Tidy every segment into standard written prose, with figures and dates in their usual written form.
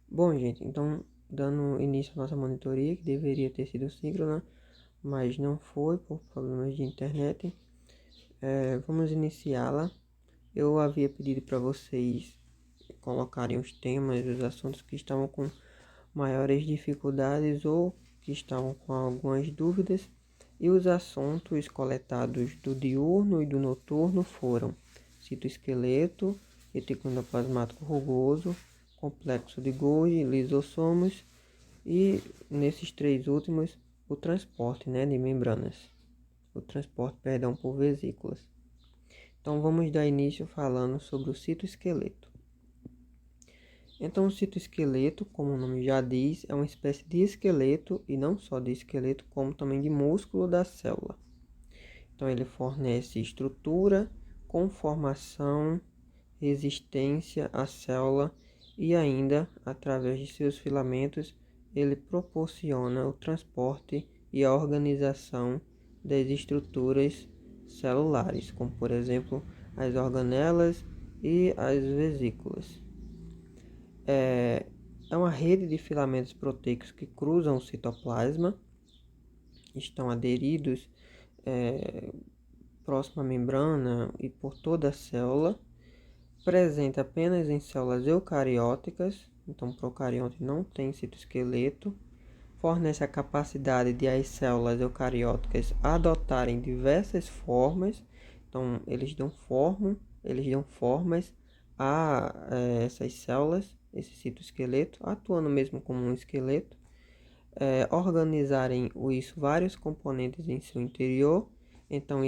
Bom, gente, então, dando início à nossa monitoria, que deveria ter sido síncrona, mas não foi por problemas de internet, vamos iniciá-la. Eu havia pedido para vocês colocarem os temas, os assuntos que estavam com maiores dificuldades ou que estavam com algumas dúvidas, e os assuntos coletados do diurno e do noturno foram citoesqueleto, retículo endoplasmático rugoso, complexo de Golgi, lisossomos e nesses três últimos o transporte, de membranas, o transporte, perdão, por vesículas. Então vamos dar início falando sobre o citoesqueleto. Então, o citoesqueleto, como o nome já diz, é uma espécie de esqueleto, e não só de esqueleto, como também de músculo da célula. Então, ele fornece estrutura, conformação, resistência à célula e ainda, através de seus filamentos, ele proporciona o transporte e a organização das estruturas celulares, como por exemplo as organelas e as vesículas. É uma rede de filamentos proteicos que cruzam o citoplasma, estão aderidos próximo à membrana e por toda a célula, presente apenas em células eucarióticas, então procarionte não tem citoesqueleto, fornece a capacidade de as células eucarióticas adotarem diversas formas, então eles dão formas a essas células, esse citoesqueleto, atuando mesmo como um esqueleto, organizarem os vários componentes em seu interior. Então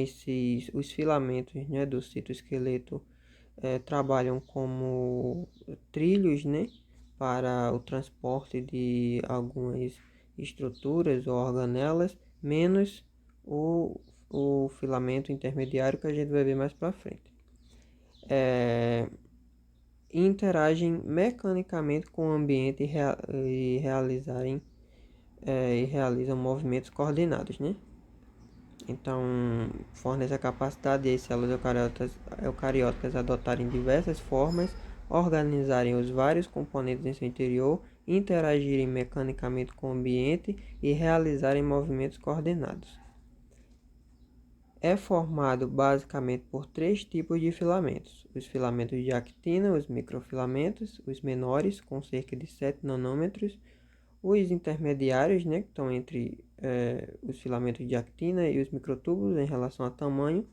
os filamentos, do citoesqueleto trabalham como trilhos, para o transporte de algumas estruturas ou organelas, menos o filamento intermediário que a gente vai ver mais para frente. Interagem mecanicamente com o ambiente e realizam movimentos coordenados, Então, fornece a capacidade de as células eucarióticas adotarem diversas formas, organizarem os vários componentes em seu interior, interagirem mecanicamente com o ambiente e realizarem movimentos coordenados. É formado basicamente por três tipos de filamentos: os filamentos de actina, os microfilamentos, os menores, com cerca de 7 nanômetros, os intermediários, que estão entre os filamentos de actina e os microtúbulos em relação a tamanho,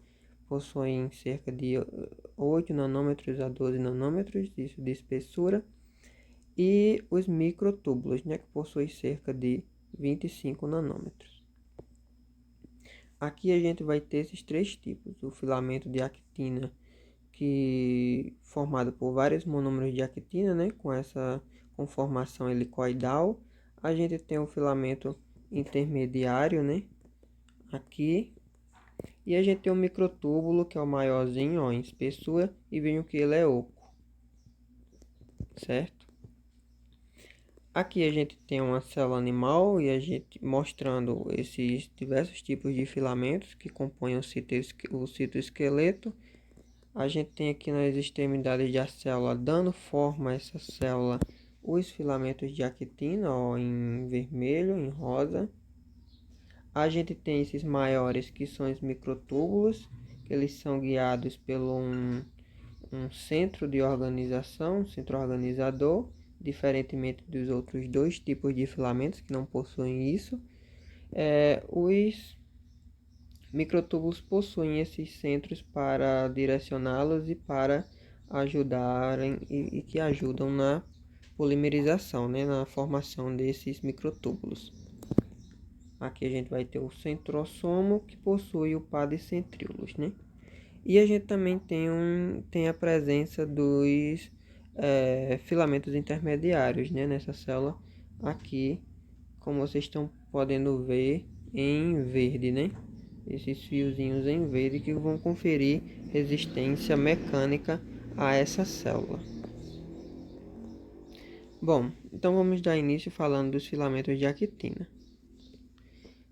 possuem cerca de 8 nanômetros a 12 nanômetros de espessura, e os microtúbulos, que possuem cerca de 25 nanômetros. Aqui a gente vai ter esses três tipos: o filamento de actina, que formado por vários monômeros de actina, com essa conformação helicoidal. A gente tem o filamento intermediário, aqui. E a gente tem o microtúbulo, que é o maiorzinho, em espessura, e vejam que ele é oco, certo? Aqui a gente tem uma célula animal e a gente mostrando esses diversos tipos de filamentos que compõem o citoesqueleto. A gente tem aqui nas extremidades da célula, dando forma a essa célula, os filamentos de actina, em vermelho, em rosa. A gente tem esses maiores, que são os microtúbulos, que eles são guiados pelo um centro de organização, um centro organizador, diferentemente dos outros dois tipos de filamentos que não possuem isso. Os microtúbulos possuem esses centros para direcioná-los e para ajudarem e que ajudam na polimerização, na formação desses microtúbulos. Aqui a gente vai ter o centrosomo, que possui o par de centríolos, E a gente também tem a presença dos filamentos intermediários, nessa célula aqui, como vocês estão podendo ver em verde, Esses fiozinhos em verde que vão conferir resistência mecânica a essa célula. Bom, então vamos dar início falando dos filamentos de actina.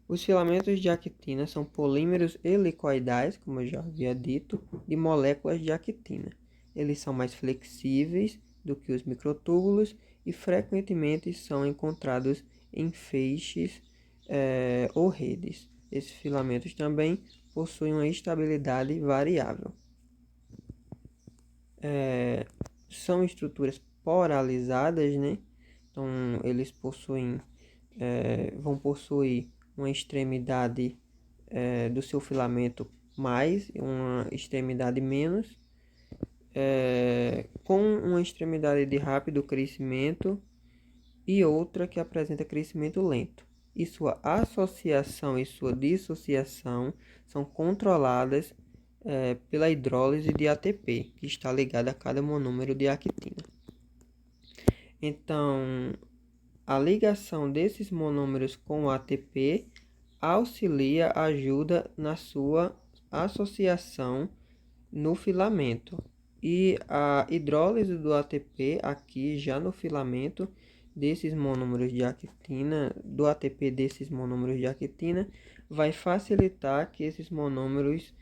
Os filamentos de actina são polímeros helicoidais, como eu já havia dito, de moléculas de actina. Eles são mais flexíveis do que os microtúbulos e frequentemente são encontrados em feixes ou redes. Esses filamentos também possuem uma estabilidade variável. São estruturas polarizadas, né? Então, eles vão possuir uma extremidade do seu filamento mais, uma extremidade menos, com uma extremidade de rápido crescimento e outra que apresenta crescimento lento. E sua associação e sua dissociação são controladas pela hidrólise de ATP, que está ligada a cada monômero de actina. Então, a ligação desses monômeros com o ATP ajuda na sua associação no filamento. E a hidrólise do ATP aqui já no filamento desses monômeros de actina, do ATP desses monômeros de actina, vai facilitar que esses monômeros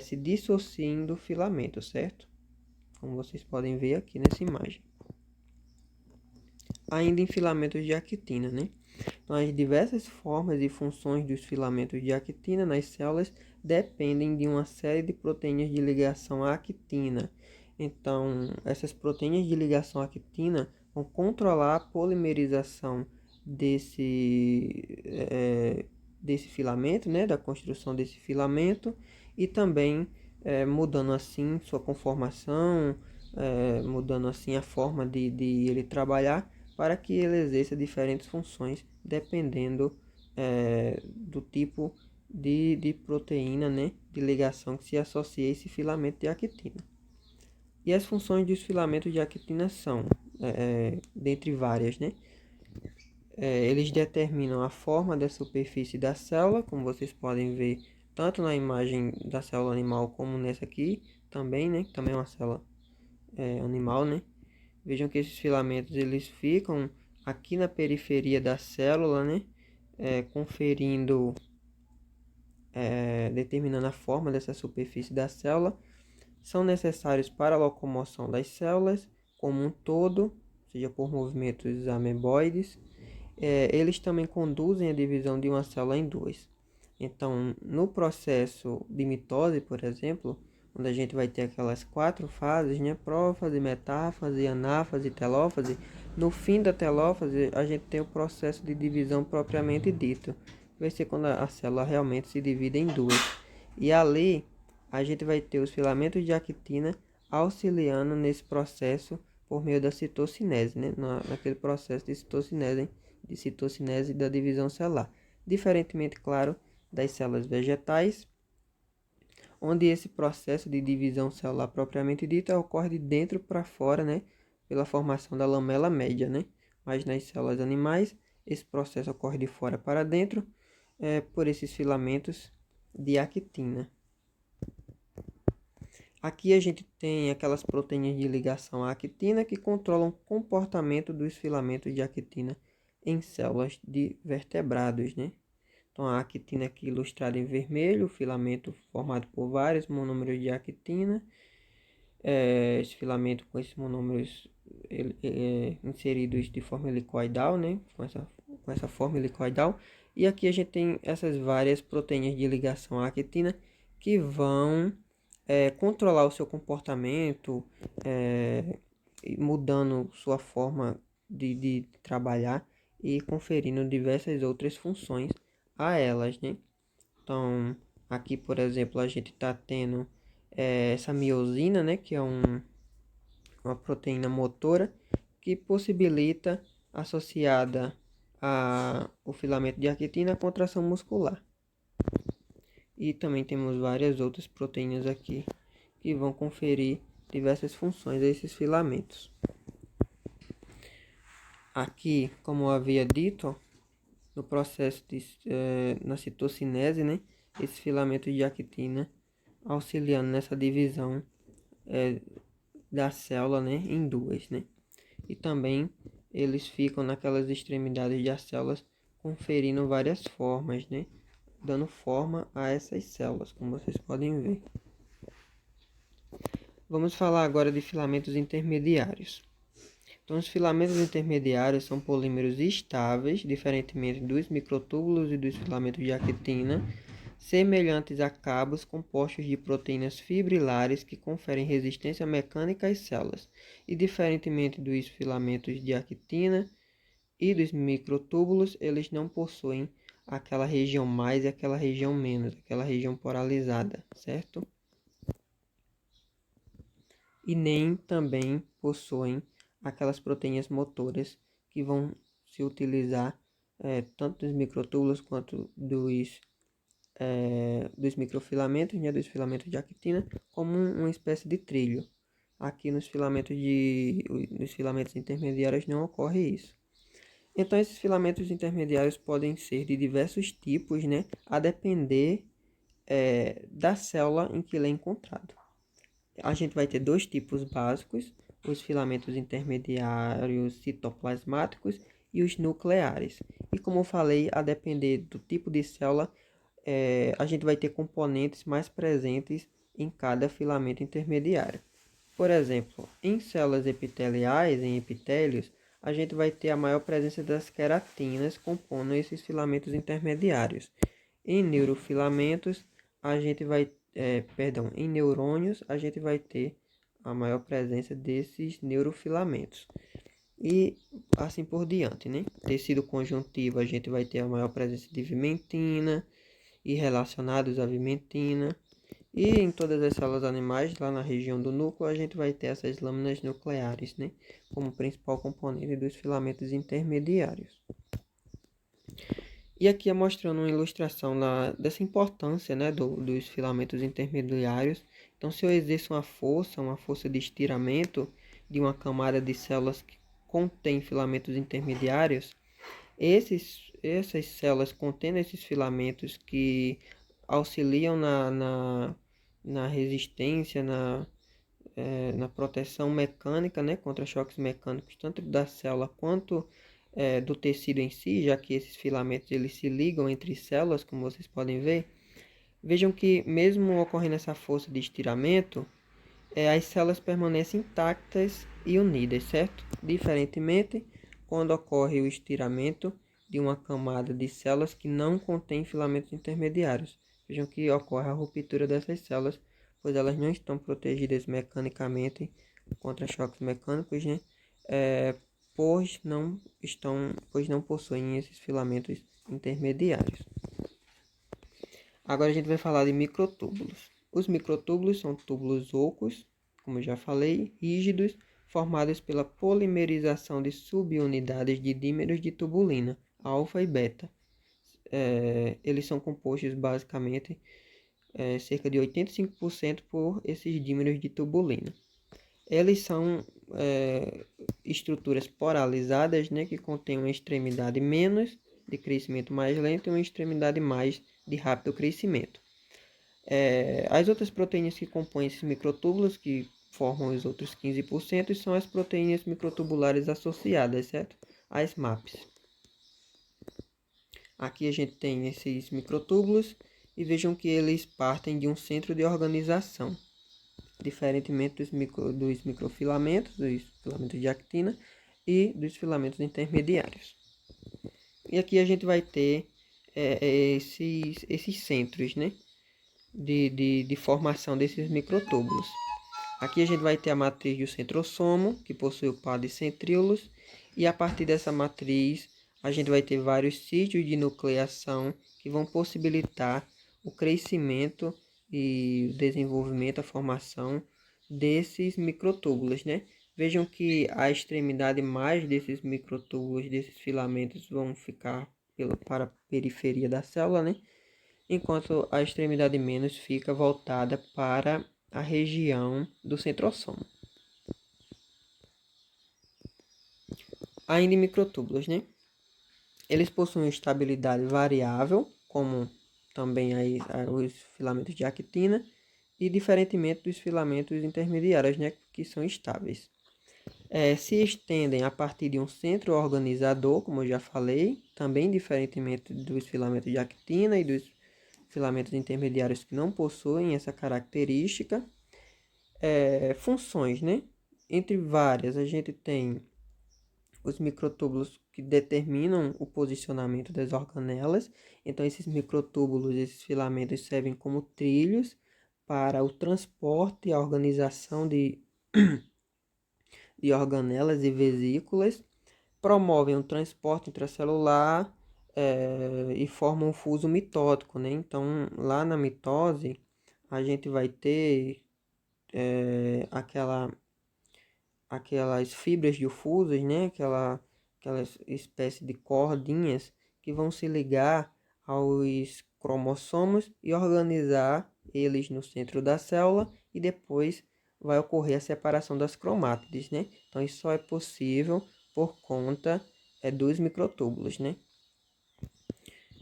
se dissociem do filamento, certo? Como vocês podem ver aqui nessa imagem. Ainda em filamentos de actina, né? Então, as diversas formas e funções dos filamentos de actina nas células dependem de uma série de proteínas de ligação à actina. Então, essas proteínas de ligação à actina vão controlar a polimerização desse filamento, né? Da construção desse filamento e também mudando assim sua conformação, mudando assim a forma de ele trabalhar, para que ele exerça diferentes funções dependendo do tipo de proteína, né, de ligação que se associa a esse filamento de actina. E as funções dos filamentos de actina são, dentre várias, né? Eles determinam a forma da superfície da célula, como vocês podem ver tanto na imagem da célula animal como nessa aqui também, né? Também é uma célula animal, né? Vejam que esses filamentos eles ficam aqui na periferia da célula, né? Conferindo, determinando a forma dessa superfície da célula. São necessários para a locomoção das células como um todo, seja por movimentos ameboides. Eles também conduzem a divisão de uma célula em duas. Então, no processo de mitose, por exemplo, onde a gente vai ter aquelas 4 fases, né? Prófase, metáfase, anáfase e telófase. No fim da telófase, a gente tem o processo de divisão propriamente dito. Vai ser quando a célula realmente se divide em duas. E ali, a gente vai ter os filamentos de actina auxiliando nesse processo por meio da citocinese, né? Naquele processo de citocinese da divisão celular. Diferentemente, claro, das células vegetais, onde esse processo de divisão celular propriamente dita ocorre de dentro para fora, né, pela formação da lamela média, né? Mas nas células animais, esse processo ocorre de fora para dentro, por esses filamentos de actina. Aqui a gente tem aquelas proteínas de ligação à actina que controlam o comportamento dos filamentos de actina em células de vertebrados, né? Então, a actina aqui ilustrada em vermelho, o filamento formado por vários monômeros de actina. Esse filamento com esses monômeros inseridos de forma helicoidal, né? Com essa forma helicoidal. E aqui a gente tem essas várias proteínas de ligação à actina que vão controlar o seu comportamento, mudando sua forma de trabalhar e conferindo diversas outras funções a elas, né? Então, aqui, por exemplo, a gente está tendo essa miosina, né? Que é uma proteína motora que possibilita, associada ao filamento de actina, a contração muscular. E também temos várias outras proteínas aqui que vão conferir diversas funções a esses filamentos. Aqui, como eu havia dito, no processo na citocinese, né, esse filamento de actina auxiliando nessa divisão da célula, né, em duas, né? E também eles ficam naquelas extremidades das células conferindo várias formas, né, dando forma a essas células, como vocês podem ver. Vamos falar agora de filamentos intermediários. Então, os filamentos intermediários são polímeros estáveis, diferentemente dos microtúbulos e dos filamentos de actina, semelhantes a cabos compostos de proteínas fibrilares que conferem resistência mecânica às células, e diferentemente dos filamentos de actina e dos microtúbulos, eles não possuem aquela região mais e aquela região menos, aquela região polarizada, certo? E nem também possuem aquelas proteínas motoras que vão se utilizar tanto dos microtúbulos quanto dos microfilamentos, né, dos filamentos de actina, como uma espécie de trilho. Aqui nos filamentos intermediários não ocorre isso. Então, esses filamentos intermediários podem ser de diversos tipos, né, a depender da célula em que ele é encontrado. A gente vai ter dois tipos básicos, os filamentos intermediários citoplasmáticos e os nucleares. E como eu falei, a depender do tipo de célula, a gente vai ter componentes mais presentes em cada filamento intermediário. Por exemplo, em células epiteliais, em epitélios, a gente vai ter a maior presença das queratinas compondo esses filamentos intermediários. Em neurofilamentos, a gente vai, em neurônios, a gente vai ter a maior presença desses neurofilamentos. E assim por diante, né? Tecido conjuntivo, a gente vai ter a maior presença de vimentina e relacionados à vimentina. E em todas as células animais, lá na região do núcleo, a gente vai ter essas lâminas nucleares, né? Como principal componente dos filamentos intermediários. E aqui é mostrando uma ilustração dessa importância, né, dos filamentos intermediários. Então, se eu exerço uma força de estiramento de uma camada de células que contém filamentos intermediários, essas células contendo esses filamentos que auxiliam na resistência, na proteção mecânica, né, contra choques mecânicos, tanto da célula quanto do tecido em si, já que esses filamentos eles se ligam entre células, como vocês podem ver. Vejam que mesmo ocorrendo essa força de estiramento, as células permanecem intactas e unidas, certo? Diferentemente, quando ocorre o estiramento de uma camada de células que não contém filamentos intermediários. Vejam que ocorre a ruptura dessas células, pois elas não estão protegidas mecanicamente contra choques mecânicos, né? Pois não possuem esses filamentos intermediários. Agora a gente vai falar de microtúbulos. Os microtúbulos são túbulos ocos, como eu já falei, rígidos, formados pela polimerização de subunidades de dímeros de tubulina, alfa e beta. Eles são compostos basicamente cerca de 85% por esses dímeros de tubulina. Eles são estruturas polarizadas, né, que contêm uma extremidade menos de crescimento mais lento e uma extremidade mais de rápido crescimento. As outras proteínas que compõem esses microtúbulos, que formam os outros 15%, são as proteínas microtubulares associadas, certo? As MAPs. Aqui a gente tem esses microtúbulos e vejam que eles partem de um centro de organização, diferentemente dos microfilamentos, dos filamentos de actina e dos filamentos intermediários. E aqui a gente vai ter esses centros, né, de formação desses microtúbulos. Aqui a gente vai ter a matriz do centrosomo, que possui o par de centríolos, e a partir dessa matriz a gente vai ter vários sítios de nucleação que vão possibilitar o crescimento e o desenvolvimento, a formação desses microtúbulos, né? Vejam que a extremidade mais desses microtúbulos, desses filamentos, vão ficar para a periferia da célula, né? Enquanto a extremidade menos fica voltada para a região do centrosomo. Ainda em microtúbulos, né? Eles possuem estabilidade variável, como também os filamentos de actina, e diferentemente dos filamentos intermediários, né, que são estáveis. Se estendem a partir de um centro organizador, como eu já falei, também diferentemente dos filamentos de actina e dos filamentos intermediários que não possuem essa característica. Funções, né? Entre várias, a gente tem os microtúbulos que determinam o posicionamento das organelas. Então, esses microtúbulos, esses filamentos servem como trilhos para o transporte e a organização de organelas e vesículas, promovem o transporte intracelular e formam um fuso mitótico, né? Então, lá na mitose, a gente vai ter aquelas fibras difusas, né? Aquela espécie de cordinhas que vão se ligar aos cromossomos e organizar eles no centro da célula e depois vai ocorrer a separação das cromátides, né? Então isso só é possível por conta dos microtúbulos, né?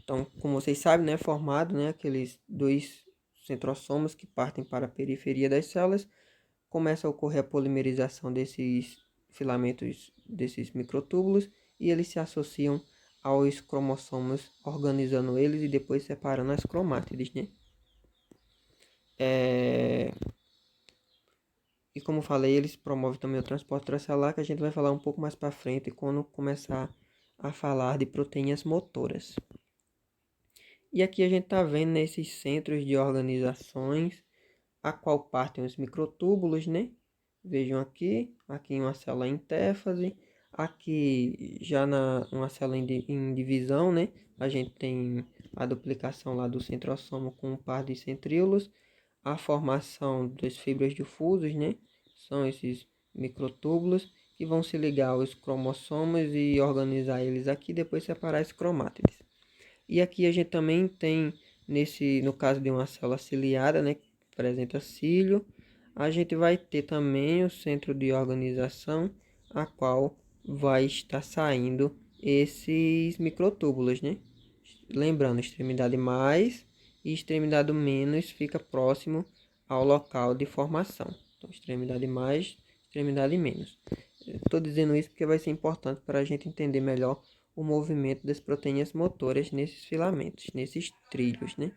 Então, como vocês sabem, né, é formado, né, aqueles dois centrossomos que partem para a periferia das células, começa a ocorrer a polimerização desses filamentos, desses microtúbulos, e eles se associam aos cromossomos, organizando eles e depois separando as cromátides, né? E como falei, eles promovem também o transporte intracelular, que a gente vai falar um pouco mais para frente quando começar a falar de proteínas motoras. E aqui a gente está vendo nesses centros de organizações a qual partem os microtúbulos, né? Vejam aqui uma célula intéfase, aqui já uma célula em divisão, né? A gente tem a duplicação lá do centrosomo com um par de centríolos, a formação das fibras difusas, né? São esses microtúbulos que vão se ligar aos cromossomos e organizar eles aqui, depois separar as cromátides. E aqui a gente também tem, no caso de uma célula ciliada, né, que apresenta cílio, a gente vai ter também o centro de organização, a qual vai estar saindo esses microtúbulos, né? Lembrando, extremidade mais e extremidade menos fica próximo ao local de formação. Então, extremidade mais, extremidade menos. Estou dizendo isso porque vai ser importante para a gente entender melhor o movimento das proteínas motoras nesses filamentos, nesses trilhos, né?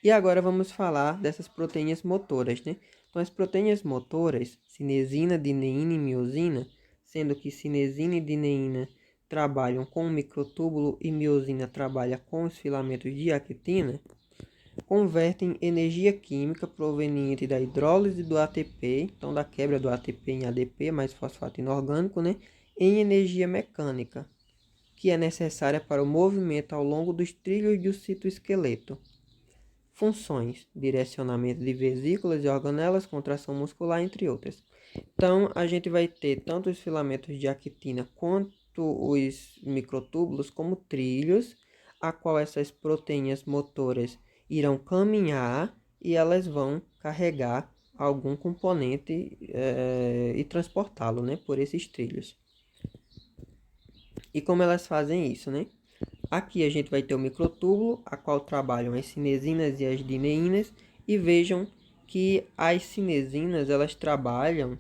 E agora vamos falar dessas proteínas motoras, né? Então, as proteínas motoras, cinesina, dineína e miosina, sendo que cinesina e dineína trabalham com o microtúbulo e miosina trabalha com os filamentos de actina, convertem energia química proveniente da hidrólise do ATP, então da quebra do ATP em ADP, mais fosfato inorgânico, né, em energia mecânica, que é necessária para o movimento ao longo dos trilhos do citoesqueleto. Funções: direcionamento de vesículas e organelas, contração muscular, entre outras. Então, a gente vai ter tanto os filamentos de actina quanto os microtúbulos como trilhos, a qual essas proteínas motoras irão caminhar e elas vão carregar algum componente e transportá-lo, né, por esses trilhos. E como elas fazem isso, né? Aqui a gente vai ter o microtúbulo, a qual trabalham as cinesinas e as dineínas, e vejam que as cinesinas elas trabalham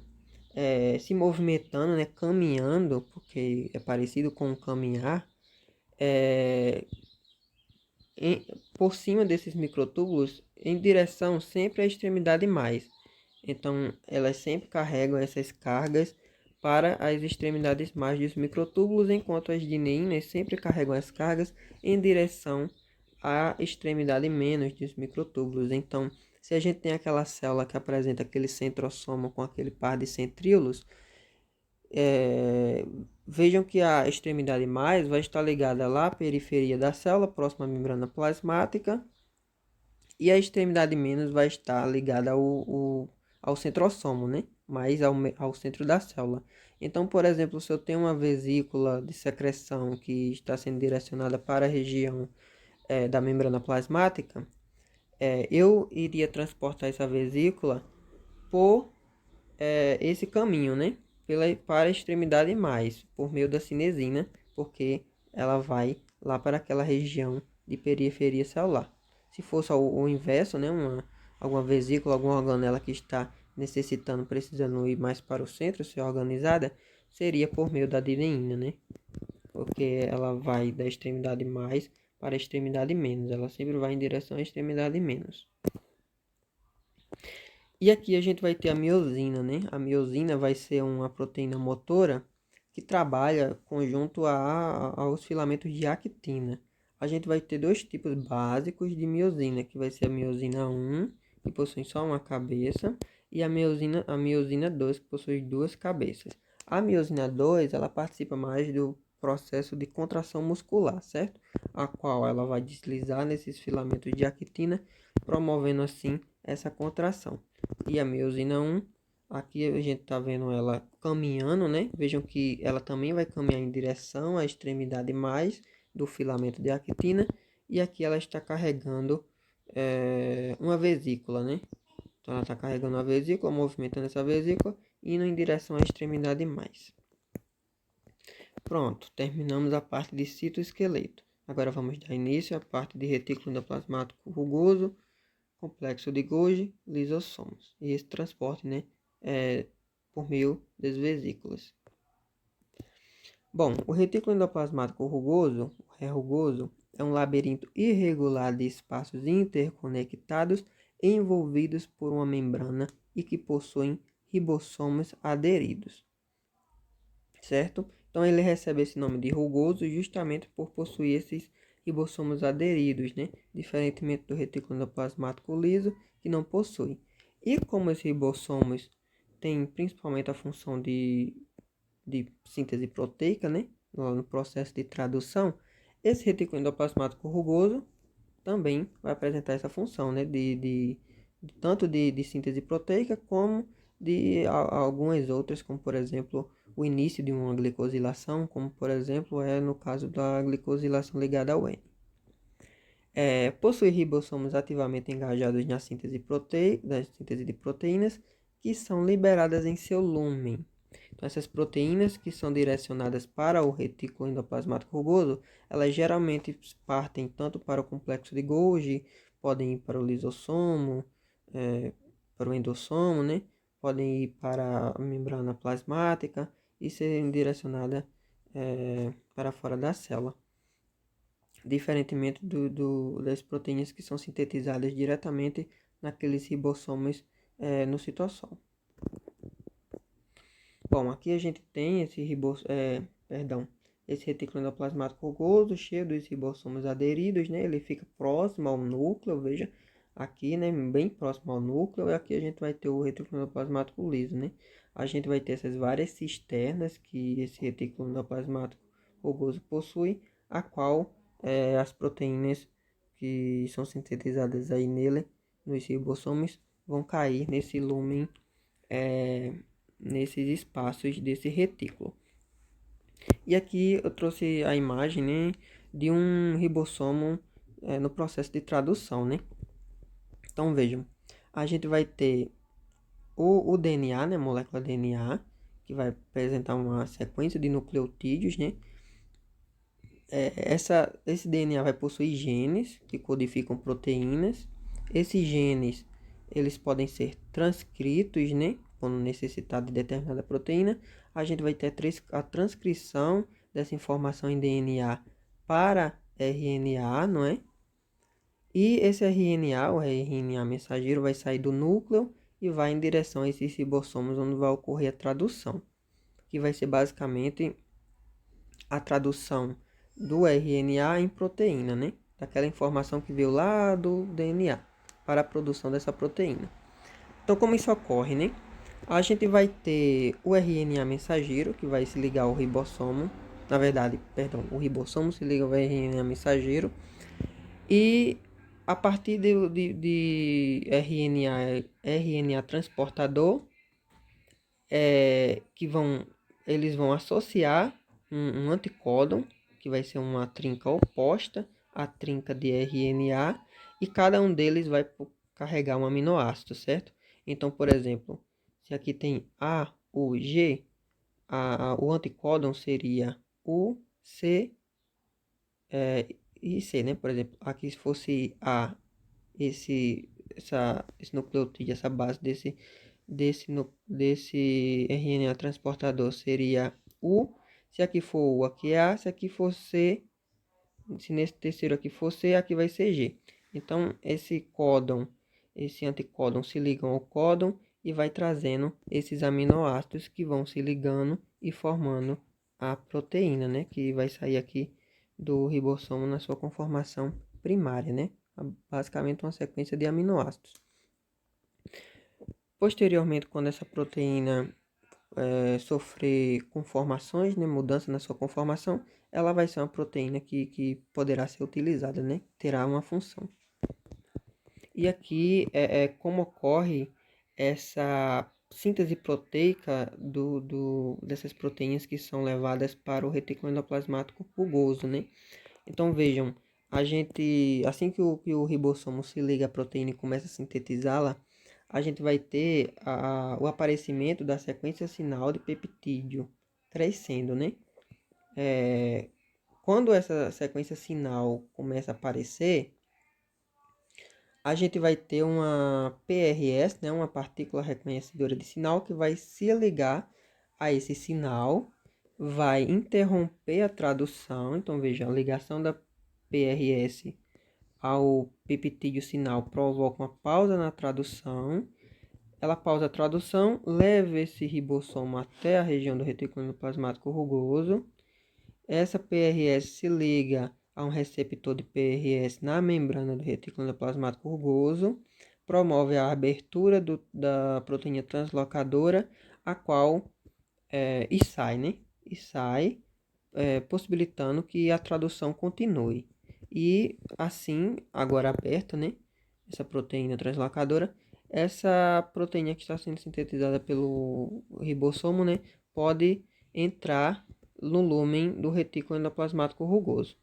se movimentando, né, caminhando, porque é parecido com caminhar, por cima desses microtúbulos em direção sempre à extremidade mais. Então, elas sempre carregam essas cargas para as extremidades mais dos microtúbulos, enquanto as dineínas sempre carregam as cargas em direção à extremidade menos dos microtúbulos. Então, se a gente tem aquela célula que apresenta aquele centrosoma com aquele par de centríolos, vejam que a extremidade mais vai estar ligada lá à periferia da célula, próxima à membrana plasmática, e a extremidade menos vai estar ligada ao centrosomo, né? Mais ao centro da célula. Então, por exemplo, se eu tenho uma vesícula de secreção que está sendo direcionada para a região da membrana plasmática, eu iria transportar essa vesícula por esse caminho, né? Para a extremidade mais, por meio da cinesina, porque ela vai lá para aquela região de periferia celular. Se fosse o inverso, né? Alguma vesícula, alguma organela que está necessitando, precisando ir mais para o centro, ser organizada, seria por meio da dineína, né? Porque ela vai da extremidade mais para a extremidade menos. Ela sempre vai em direção à extremidade menos. E aqui a gente vai ter a miosina, né? A miosina vai ser uma proteína motora, que trabalha conjunto aos filamentos de actina. A gente vai ter dois tipos básicos de miosina, que vai ser a miosina 1, que possui só uma cabeça, e a miosina 2, que possui duas cabeças. A miosina 2, ela participa mais do processo de contração muscular, certo? A qual ela vai deslizar nesses filamentos de actina, promovendo assim essa contração. E a miosina 1, aqui a gente está vendo ela caminhando, né? Vejam que ela também vai caminhar em direção à extremidade mais do filamento de actina. E aqui ela está carregando uma vesícula, né? Então ela está carregando a vesícula, movimentando essa vesícula, indo em direção à extremidade mais. Pronto, terminamos a parte de citoesqueleto. Agora vamos dar início à parte de retículo endoplasmático rugoso, complexo de Golgi, lisossomos. E esse transporte, né, é por meio das vesículas. Bom, o retículo endoplasmático rugoso, rugoso, é um labirinto irregular de espaços interconectados envolvidos por uma membrana e que possuem ribossomos aderidos, certo? Então ele recebe esse nome de rugoso justamente por possuir esses ribossomos aderidos, né? Diferentemente do retículo endoplasmático liso, que não possui. E como esses ribossomos têm principalmente a função de síntese proteica, né? No processo de tradução, esse retículo endoplasmático rugoso também vai apresentar essa função, né? Tanto de síntese proteica como de algumas outras, como por exemplo o início de uma glicosilação, como por exemplo é no caso da glicosilação ligada ao N. Possui ribossomos ativamente engajados na síntese de proteínas que são liberadas em seu lúmen. Então, essas proteínas que são direcionadas para o retículo endoplasmático rugoso, elas geralmente partem tanto para o complexo de Golgi, podem ir para o lisossomo, para o endossomo, né? Podem ir para a membrana plasmática e serem direcionadas para fora da célula. Diferentemente das proteínas que são sintetizadas diretamente naqueles ribossomos no citosol. Bom, aqui a gente tem esse retículo endoplasmático rugoso, cheio dos ribossomos aderidos, né? Ele fica próximo ao núcleo, veja, aqui, né? Bem próximo ao núcleo, e aqui a gente vai ter o retículo endoplasmático liso, né? A gente vai ter essas várias cisternas que esse retículo endoplasmático rugoso possui, a qual as proteínas que são sintetizadas aí nele, nos ribossomos, vão cair nesse lúmen nesses espaços desse retículo. E aqui eu trouxe a imagem, né, de um ribossomo no processo de tradução, né? Então vejam, a gente vai ter o DNA, né, molécula DNA, que vai apresentar uma sequência de nucleotídeos, né? Esse DNA vai possuir genes que codificam proteínas. Esses genes, eles podem ser transcritos, né? Quando necessitar de determinada proteína, a gente vai ter a transcrição dessa informação em DNA para RNA, não é? E esse RNA, o RNA mensageiro, vai sair do núcleo e vai em direção a esses ribossomos, onde vai ocorrer a tradução, que vai ser basicamente a tradução do RNA em proteína, né? Daquela informação que veio lá do DNA para a produção dessa proteína. Então, como isso ocorre, né? A gente vai ter o RNA mensageiro, que vai se ligar ao ribossomo. Na verdade, perdão, o ribossomo se liga ao RNA mensageiro. E a partir de RNA transportador, eles vão associar um anticódon, que vai ser uma trinca oposta à trinca de RNA, e cada um deles vai carregar um aminoácido, certo? Então, por exemplo, se aqui tem A, U, G, o anticódon seria U, C e C, né? Por exemplo, aqui se fosse A, esse nucleotídeo, essa base desse RNA transportador seria U. Se aqui for U, aqui é A. Se aqui for C, se nesse terceiro aqui for C, aqui vai ser G. Então, esse anticódon se ligam ao códon e vai trazendo esses aminoácidos que vão se ligando e formando a proteína, né? Que vai sair aqui do ribossomo na sua conformação primária, né? Basicamente uma sequência de aminoácidos. Posteriormente, quando essa proteína sofrer conformações, né, mudança na sua conformação, ela vai ser uma proteína que poderá ser utilizada, né? Terá uma função. E aqui é como ocorre essa síntese proteica dessas proteínas que são levadas para o retículo endoplasmático rugoso, né? Então vejam, assim que o ribossomo se liga à proteína e começa a sintetizá-la, a gente vai ter o aparecimento da sequência sinal de peptídeo crescendo, né? Quando essa sequência sinal começa a aparecer, a gente vai ter uma PRS, né, uma partícula reconhecedora de sinal, que vai se ligar a esse sinal, vai interromper a tradução. Então, veja, a ligação da PRS ao peptídeo sinal provoca uma pausa na tradução. Ela pausa a tradução, leva esse ribossomo até a região do retículo endoplasmático rugoso. Essa PRS se liga a um receptor de PRS na membrana do retículo endoplasmático rugoso, promove a abertura da proteína translocadora, a qual e sai, né? E sai, possibilitando que a tradução continue. E assim, agora aberta, né? Essa proteína translocadora, essa proteína que está sendo sintetizada pelo ribossomo, né? Pode entrar no lúmen do retículo endoplasmático rugoso.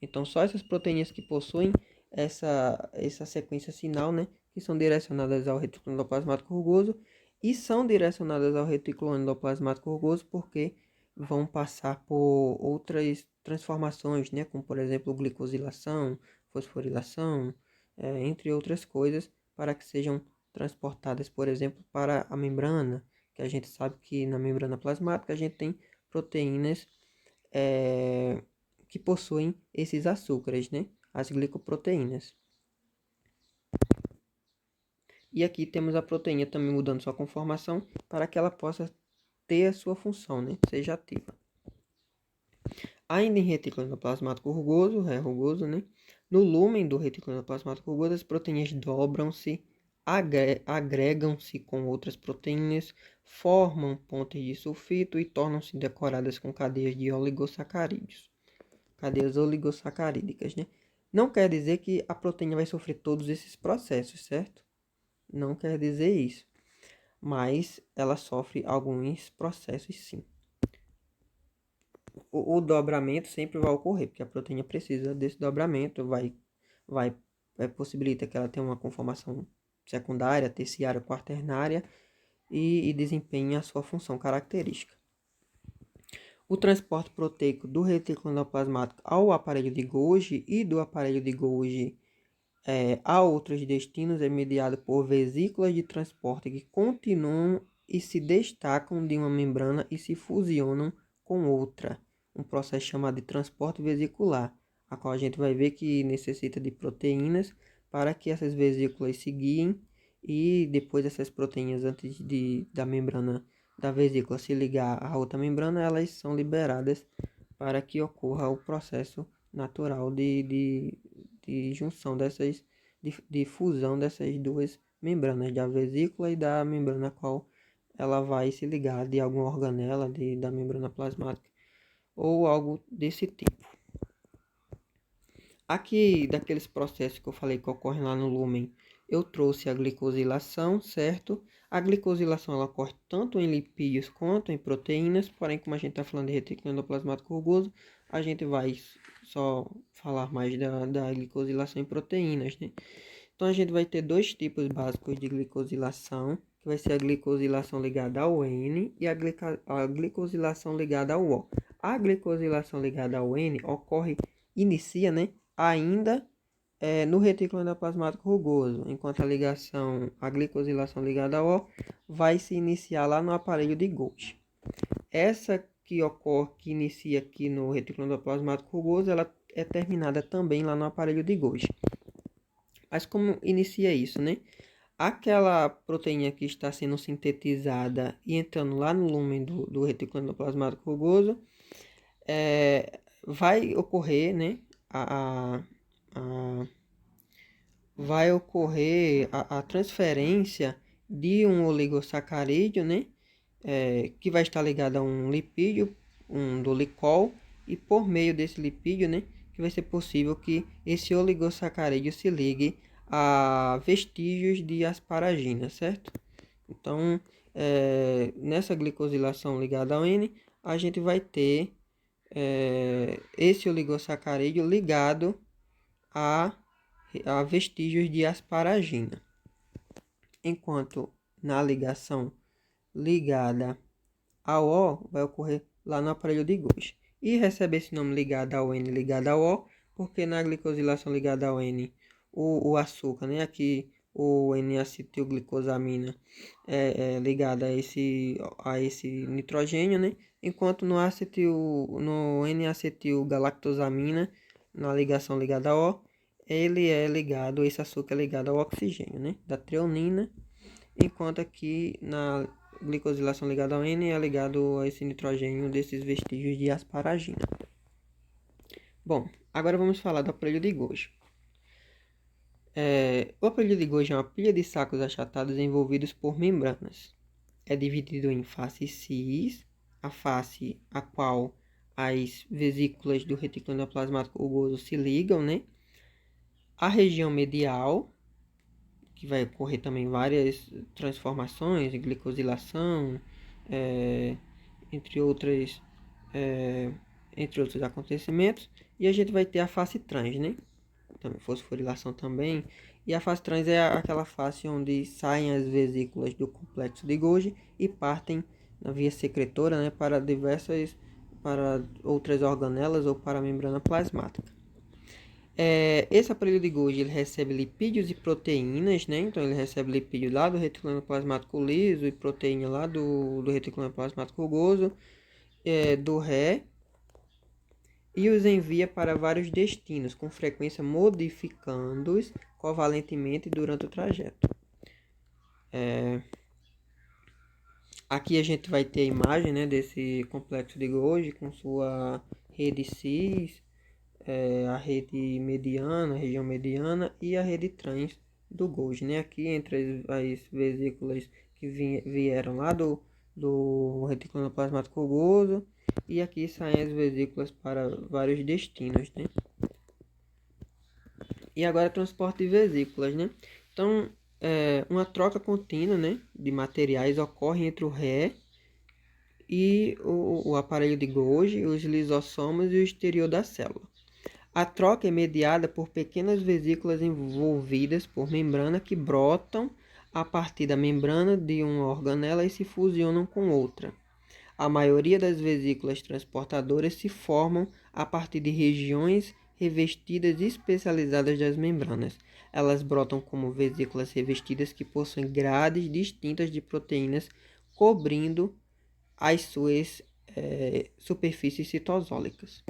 Então, só essas proteínas que possuem essa sequência sinal, né, que são direcionadas ao retículo endoplasmático rugoso e são direcionadas ao retículo endoplasmático rugoso porque vão passar por outras transformações, né, como por exemplo glicosilação, fosforilação, entre outras coisas, para que sejam transportadas, por exemplo, para a membrana, que a gente sabe que na membrana plasmática a gente tem proteínas que possuem esses açúcares, né? As glicoproteínas. E aqui temos a proteína também mudando sua conformação para que ela possa ter a sua função, né? Seja ativa. Ainda em retículo endoplasmático rugoso, rugoso, né? No lúmen do retículo endoplasmático rugoso, as proteínas dobram-se, agregam-se com outras proteínas, formam pontes de sulfito e tornam-se decoradas com cadeias de oligosacarídeos. Cadeias oligosacarídicas, né? Não quer dizer que a proteína vai sofrer todos esses processos, certo? Não quer dizer isso. Mas ela sofre alguns processos, sim. O dobramento sempre vai ocorrer, porque a proteína precisa desse dobramento, vai possibilita que ela tenha uma conformação secundária, terciária, quaternária e desempenhe a sua função característica. O transporte proteico do retículo endoplasmático ao aparelho de Golgi e do aparelho de Golgi a outros destinos é mediado por vesículas de transporte que continuam e se destacam de uma membrana e se fusionam com outra. Um processo chamado de transporte vesicular, a qual a gente vai ver que necessita de proteínas para que essas vesículas se guiem e depois essas proteínas, antes da membrana da vesícula se ligar à outra membrana, elas são liberadas para que ocorra o processo natural de junção de fusão dessas duas membranas, da vesícula e da membrana qual ela vai se ligar de alguma organela da membrana plasmática ou algo desse tipo. Aqui, daqueles processos que eu falei que ocorrem lá no lúmen, eu trouxe a glicosilação, certo? A glicosilação ela ocorre tanto em lipídios quanto em proteínas, porém, como a gente está falando de retículo endoplasmático rugoso, a gente vai só falar mais da glicosilação em proteínas, né? Então, a gente vai ter dois tipos básicos de glicosilação, que vai ser a glicosilação ligada ao N e a glicosilação ligada ao O. A glicosilação ligada ao N inicia, né, ainda no retículo endoplasmático rugoso, enquanto a glicosilação ligada ao O vai se iniciar lá no aparelho de Golgi. Essa que inicia aqui no retículo endoplasmático rugoso, ela é terminada também lá no aparelho de Golgi. Mas como inicia isso, né? aquela proteína que está sendo sintetizada e entrando lá no lúmen do retículo endoplasmático rugoso, vai ocorrer, né, a- vai ocorrer a transferência de um oligosacarídeo, né, que vai estar ligado a um lipídio, um dolicol, e por meio desse lipídio, né, que vai ser possível que esse oligosacarídeo se ligue a vestígios de asparagina, certo? Então, nessa glicosilação ligada ao N, a gente vai ter esse oligosacarídeo ligado a vestígios de asparagina. Enquanto na ligação ligada ao O vai ocorrer lá no aparelho de Golgi. E recebe esse nome ligado ao N, ligado ao O, porque na glicosilação ligada ao N, o açúcar, né? Aqui o N-acetilglicosamina é ligado a esse nitrogênio, né? Enquanto no N-acetilgalactosamina, na ligação ligada ao O, esse açúcar é ligado ao oxigênio, né? Da treonina, enquanto aqui na glicosilação ligada ao N é ligado a esse nitrogênio desses vestígios de asparagina. Bom, agora vamos falar do aparelho de Golgi. O aparelho de Golgi é uma pilha de sacos achatados envolvidos por membranas. É dividido em face cis, a face a qual as vesículas do retículo endoplasmático rugoso se ligam, né? A região medial, que vai ocorrer também várias transformações, glicosilação, entre outros acontecimentos. E a gente vai ter a face trans, né? Também fosforilação também. E a face trans é aquela face onde saem as vesículas do complexo de Golgi e partem na via secretora, né, para outras organelas ou para a membrana plasmática. Esse aparelho de Golgi ele recebe lipídios e proteínas, né? Então ele recebe lipídio lá do retículo endoplasmático liso e proteína lá do retículo endoplasmático rugoso, do ré, e os envia para vários destinos, com frequência modificando-os covalentemente durante o trajeto. Aqui a gente vai ter a imagem, né, desse complexo de Golgi com sua rede cis, a rede mediana, a região mediana e a rede trans do Golgi, né? Aqui entre as vesículas que vieram lá do retículo endoplasmático rugoso, e aqui saem as vesículas para vários destinos, né? E agora transporte de vesículas, né? Então, uma troca contínua, né, de materiais ocorre entre o ré e o aparelho de Golgi, os lisossomos e o exterior da célula. A troca é mediada por pequenas vesículas envolvidas por membrana que brotam a partir da membrana de uma organela e se fusionam com outra. A maioria das vesículas transportadoras se formam a partir de regiões revestidas especializadas das membranas. Elas brotam como vesículas revestidas que possuem grades distintas de proteínas cobrindo as suas superfícies citosólicas.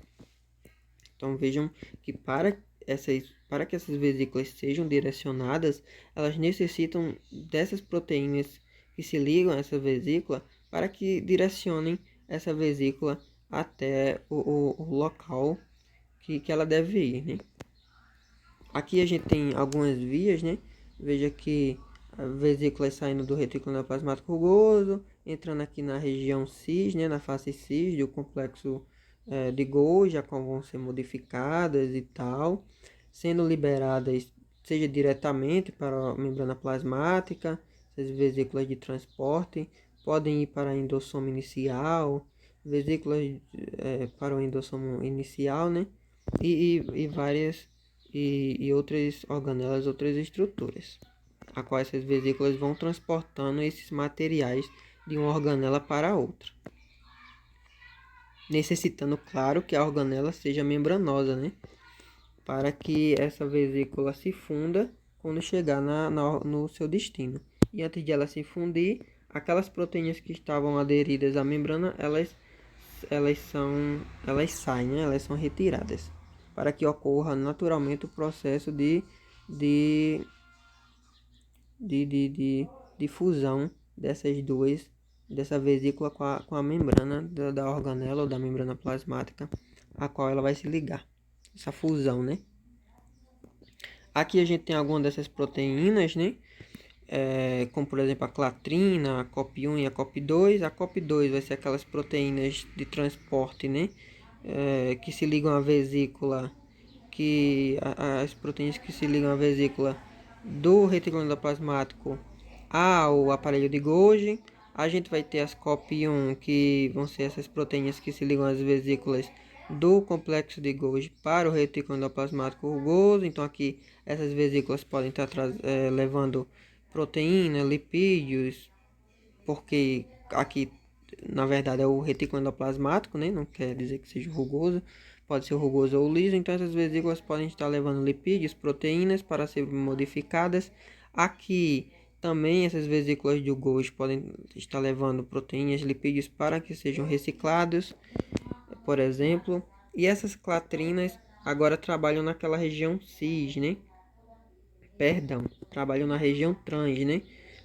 Então vejam que para que essas vesículas sejam direcionadas, elas necessitam dessas proteínas que se ligam a essa vesícula para que direcionem essa vesícula até o local que ela deve ir, né? Aqui a gente tem algumas vias, né? Veja que a vesícula saindo do retículo endoplasmático rugoso, entrando aqui na região cis, né? Na face cis do complexo de Golgi, como vão ser modificadas e tal, sendo liberadas, seja diretamente para a membrana plasmática, essas vesículas de transporte, podem ir para a endossomo inicial, vesículas para o endossomo inicial, né? E várias e outras organelas, outras estruturas, a qual essas vesículas vão transportando esses materiais de uma organela para outra, necessitando, claro, que a organela seja membranosa, né? Para que essa vesícula se funda quando chegar no seu destino. E antes de ela se fundir, aquelas proteínas que estavam aderidas à membrana, elas saem, né? Elas são retiradas, para que ocorra naturalmente o processo de de fusão dessa vesícula com a membrana da organela ou da membrana plasmática, a qual ela vai se ligar. Essa fusão, né? Aqui a gente tem alguma dessas proteínas, né? Como por exemplo a clatrina, a COP1 e a COP2. A COP2 vai ser aquelas proteínas de transporte, né? Que se ligam à vesícula, as proteínas que se ligam à vesícula do retículo endoplasmático ao aparelho de Golgi. A gente vai ter as COP1, que vão ser essas proteínas que se ligam às vesículas do complexo de Golgi para o retículo endoplasmático rugoso. Então aqui essas vesículas podem estar levando proteína, lipídios, porque aqui na verdade é o retículo endoplasmático, né? Não quer dizer que seja rugoso, pode ser rugoso ou liso. Então essas vesículas podem estar levando lipídios, proteínas para serem modificadas. Aqui também essas vesículas de Golgi podem estar levando proteínas, lipídios para que sejam reciclados, por exemplo. E essas clatrinas agora trabalham naquela região cis, né? Perdão, trabalham na região trans, né?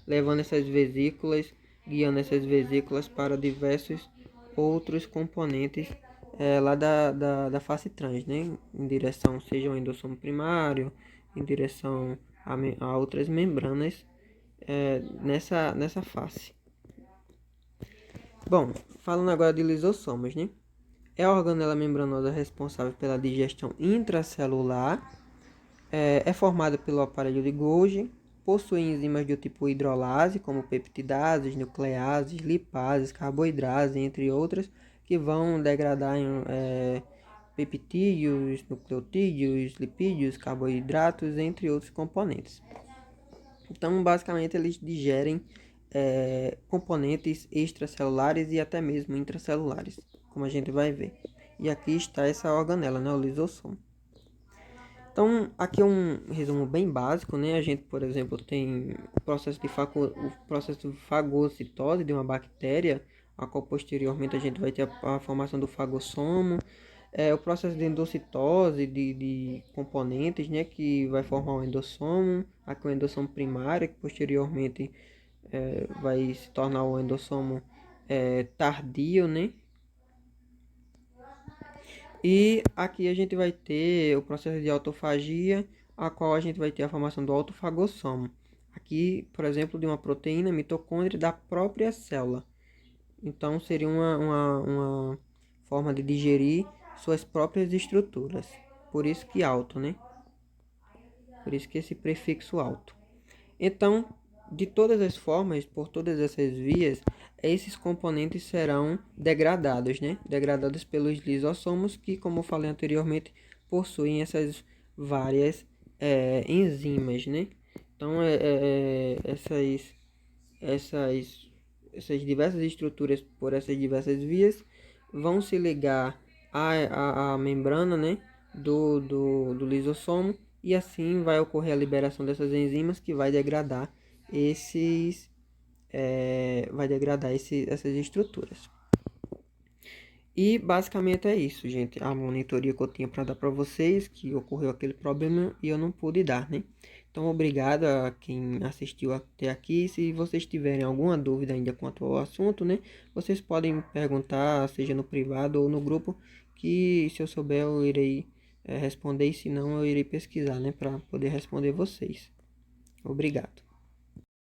Levando essas vesículas, guiando essas vesículas para diversos outros componentes lá da face trans, né? Em direção, seja ao endossomo primário, em direção a outras membranas nessa face. Bom, falando agora de lisossomos, né? É a organela membranosa responsável pela digestão intracelular. É formada pelo aparelho de Golgi, possui enzimas do tipo hidrolase, como peptidases, nucleases, lipases, carboidrases, entre outras, que vão degradar em peptídeos, nucleotídeos, lipídios, carboidratos, entre outros componentes. Então, basicamente, eles digerem componentes extracelulares e até mesmo intracelulares, como a gente vai ver. E aqui está essa organela, né, o lisossomo. Então, aqui é um resumo bem básico, né? A gente, por exemplo, tem o processo de fagocitose de uma bactéria, a qual posteriormente a gente vai ter a formação do fagossomo. O processo de endocitose de componentes, né? Que vai formar o endossomo. Aqui o endossomo primário, que posteriormente vai se tornar o endossomo tardio, né? E aqui a gente vai ter o processo de autofagia, a qual a gente vai ter a formação do autofagossomo. Aqui, por exemplo, de uma proteína mitocôndria da própria célula. Então, seria uma forma de digerir suas próprias estruturas. Por isso que alto, né? Por isso que esse prefixo alto. Então, de todas as formas, por todas essas vias, esses componentes serão degradados, né? Degradados pelos lisossomos que, como eu falei anteriormente, possuem essas várias enzimas, né? Então, essas diversas estruturas por essas diversas vias vão se ligar à membrana, né? do lisossomo, e assim vai ocorrer a liberação dessas enzimas que vai degradar essas estruturas. E basicamente é isso, gente. A monitoria que eu tinha para dar para vocês, que ocorreu aquele problema e eu não pude dar, né? Então, obrigado a quem assistiu até aqui. Se vocês tiverem alguma dúvida ainda quanto ao assunto, né? Vocês podem perguntar, seja no privado ou no grupo, que se eu souber eu irei responder, e se não eu irei pesquisar, né? Para poder responder vocês. Obrigado.